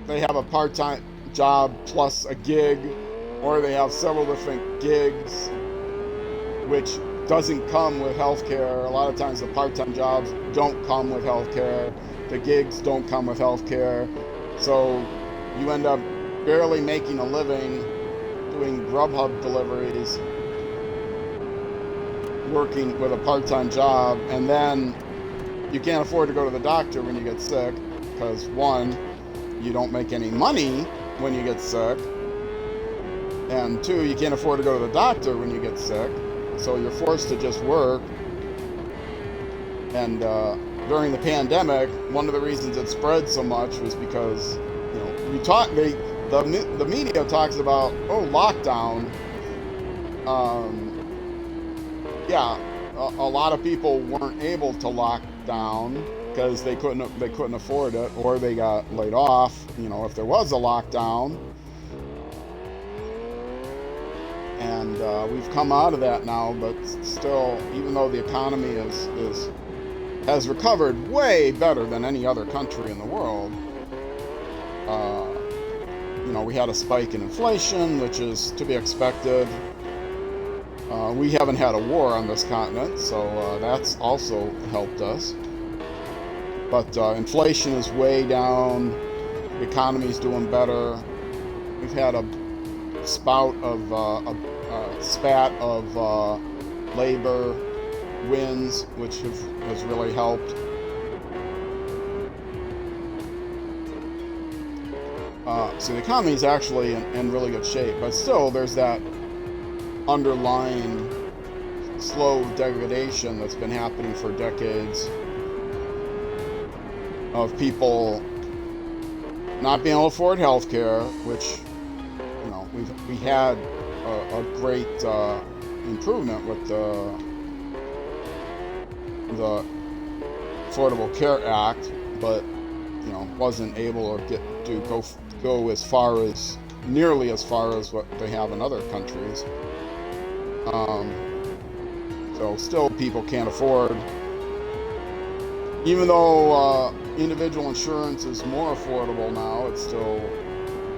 S1: they have a part-time job plus a gig, or they have several different gigs, which doesn't come with healthcare. A lot of times the part-time jobs don't come with healthcare. The gigs don't come with healthcare. So you end up barely making a living doing Grubhub deliveries, working with a part-time job, and then you can't afford to go to the doctor when you get sick because, one, you don't make any money when you get sick, and 2, you can't afford to go to the doctor when you get sick, so you're forced to just work. And during the pandemic, one of the reasons it spread so much was because the media talks about lockdown. A lot of people weren't able to lock down because they couldn't afford it, or they got laid off. If there was a lockdown, and we've come out of that now. But still, even though the economy has recovered way better than any other country in the world, we had a spike in inflation, which is to be expected. We haven't had a war on this continent, so that's also helped us. But inflation is way down. The economy's doing better. We've had a spat of labor wins, which has really helped. So the economy is actually in really good shape, but still there's that underlying slow degradation that's been happening for decades of people not being able to afford health care, which we had a great improvement with the Affordable Care Act, but wasn't able to go as far as nearly as far as what they have in other countries. So still people can't afford, even though individual insurance is more affordable now, it's still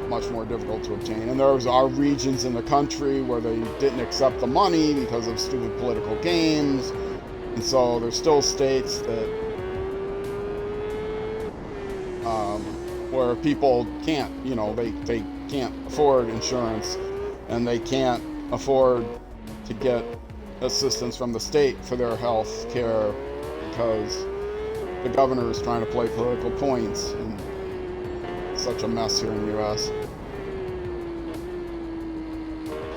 S1: much more difficult to obtain. And there are regions in the country where they didn't accept the money because of stupid political games. And so there's still states that where people can't, they can't afford insurance, and they can't afford to get assistance from the state for their health care because the governor is trying to play political points, and it's such a mess here in the U.S.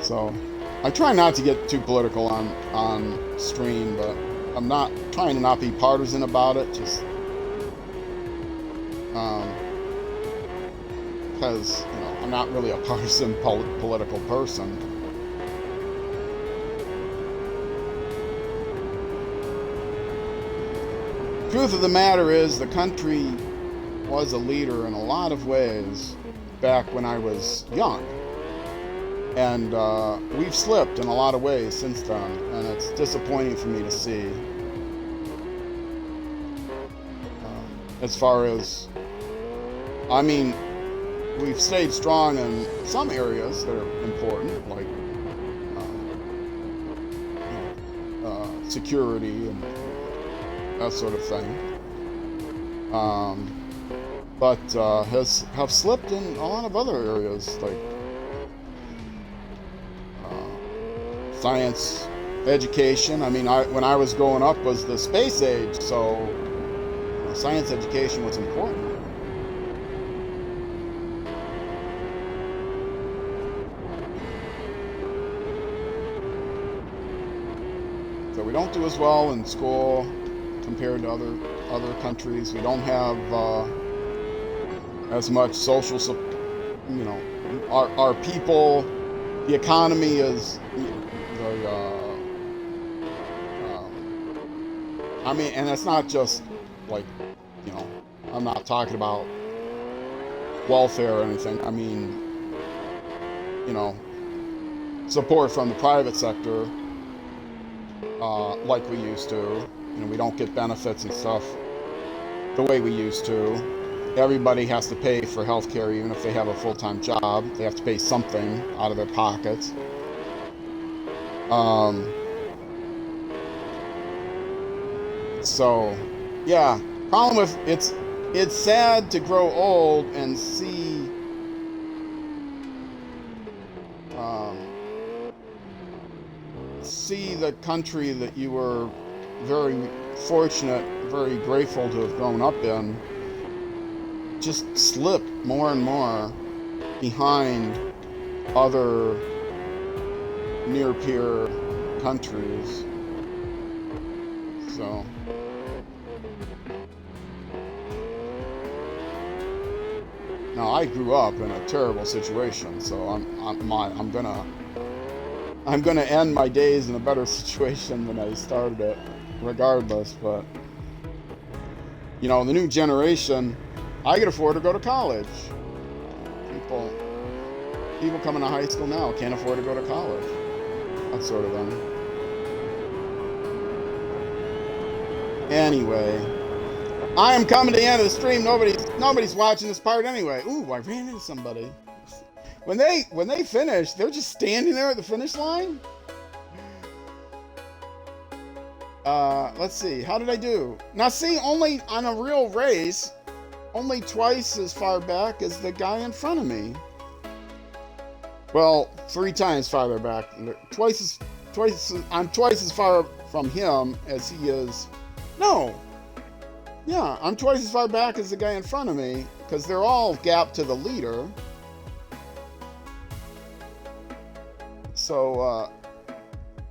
S1: So I try not to get too political on stream, but I'm not trying to not be partisan about it, just because I'm not really a partisan political person. Truth of the matter is, the country was a leader in a lot of ways back when I was young, and we've slipped in a lot of ways since then, and it's disappointing for me to see. As far as, I mean, we've stayed strong in some areas that are important, like security and that sort of thing, but have slipped in a lot of other areas, like science, education. I mean, when I was growing up was the space age, so science education was important. So we don't do as well in school compared to other countries. We don't have as much social, our people, the economy is, I mean, and it's not just like, I'm not talking about welfare or anything. I mean, support from the private sector, like we used to. We don't get benefits and stuff the way we used to. Everybody has to pay for health care, even if they have a full-time job. They have to pay something out of their pockets. So, yeah. Problem with it's sad to grow old and see the country that you were very fortunate, very grateful to have grown up in, just slip more and more behind other near-peer countries. So now I grew up in a terrible situation, so I'm gonna end my days in a better situation than I started it, regardless. But the new generation, I can afford to go to college. People coming to high school now can't afford to go to college. That sort of thing. Anyway, I am coming to the end of the stream. Nobody's watching this part anyway. Ooh, I ran into somebody. When they finish, they're just standing there at the finish line. Let's see. How did I do? Now, see, only on a real race, only twice as far back as the guy in front of me. Well, 3 times farther back. I'm twice as far from him as he is. No. Yeah, I'm twice as far back as the guy in front of me, because they're all gapped to the leader. So,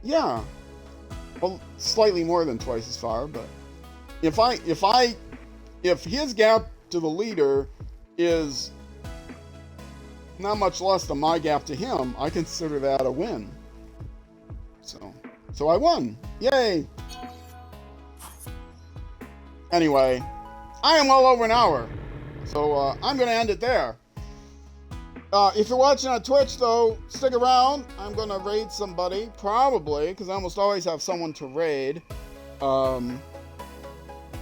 S1: yeah. Well, slightly more than twice as far, but if his gap to the leader is not much less than my gap to him, I consider that a win. So I won. Yay! Anyway, I am well over an hour, so I'm going to end it there. If you're watching on Twitch, though, stick around. I'm going to raid somebody, probably, because I almost always have someone to raid.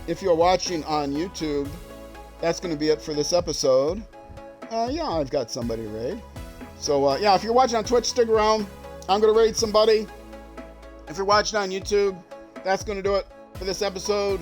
S1: If you're watching on YouTube, that's going to be it for this episode. Yeah, I've got somebody to raid. So, yeah, if you're watching on Twitch, stick around. I'm going to raid somebody. If you're watching on YouTube, that's going to do it for this episode.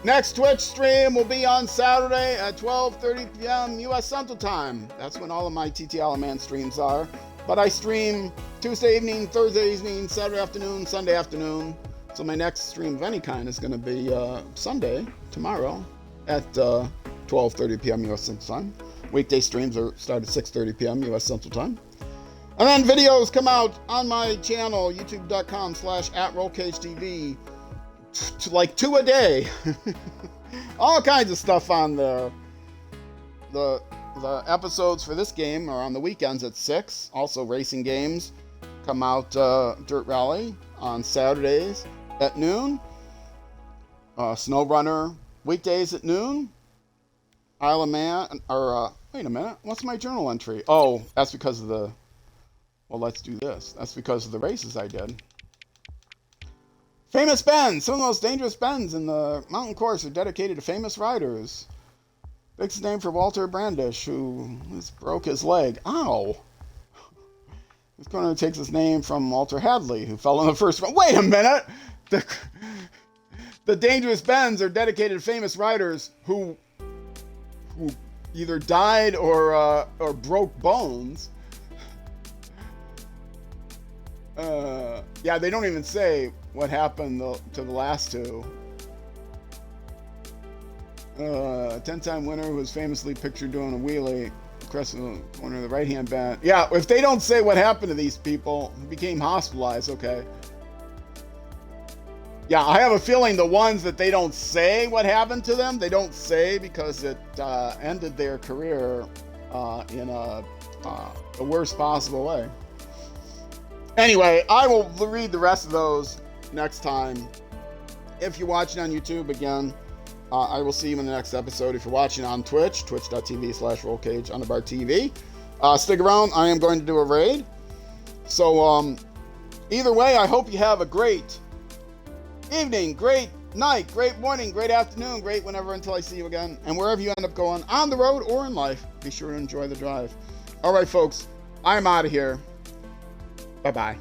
S1: Next Twitch stream will be on Saturday at 12:30 p.m. U.S. Central Time. That's when all of my TT Alaman streams are. But I stream Tuesday evening, Thursday evening, Saturday afternoon, Sunday afternoon. So my next stream of any kind is going to be Sunday, tomorrow, at 12:30 p.m. U.S. Central Time. Weekday streams start at 6:30 p.m. U.S. Central Time. And then videos come out on my channel, youtube.com/@RollCageTV. Like 2 a day. All kinds of stuff on there. The episodes for this game are on the weekends at 6. Also racing games come out, Dirt Rally on Saturdays at noon. Snow Runner weekdays at noon. Isle of Man, or wait a minute, what's my journal entry? Oh, that's because of the, well, let's do this. That's because of the races I did. Famous bends. Some of the most dangerous bends in the mountain course are dedicated to famous riders. Big name for Walter Brandish, who broke his leg. Ow! This corner takes its name from Walter Hadley, who fell in the first round. Wait a minute! The dangerous bends are dedicated to famous riders who either died or broke bones. Yeah, they don't even say what happened to the last two. 10-time winner who was famously pictured doing a wheelie across the corner of the right-hand band. Yeah, if they don't say what happened to these people who became hospitalized, okay. Yeah, I have a feeling the ones that they don't say what happened to them, they don't say because it ended their career in the worst possible way. Anyway, I will read the rest of those next time. If you're watching on YouTube, again, I will see you in the next episode. If you're watching on Twitch, twitch.tv/RollCageTV, stick around. I am going to do a raid. So, either way, I hope you have a great evening, great night, great morning, great afternoon, great whenever until I see you again. And wherever you end up going, on the road or in life, be sure to enjoy the drive. All right, folks, I'm out of here. Bye-bye.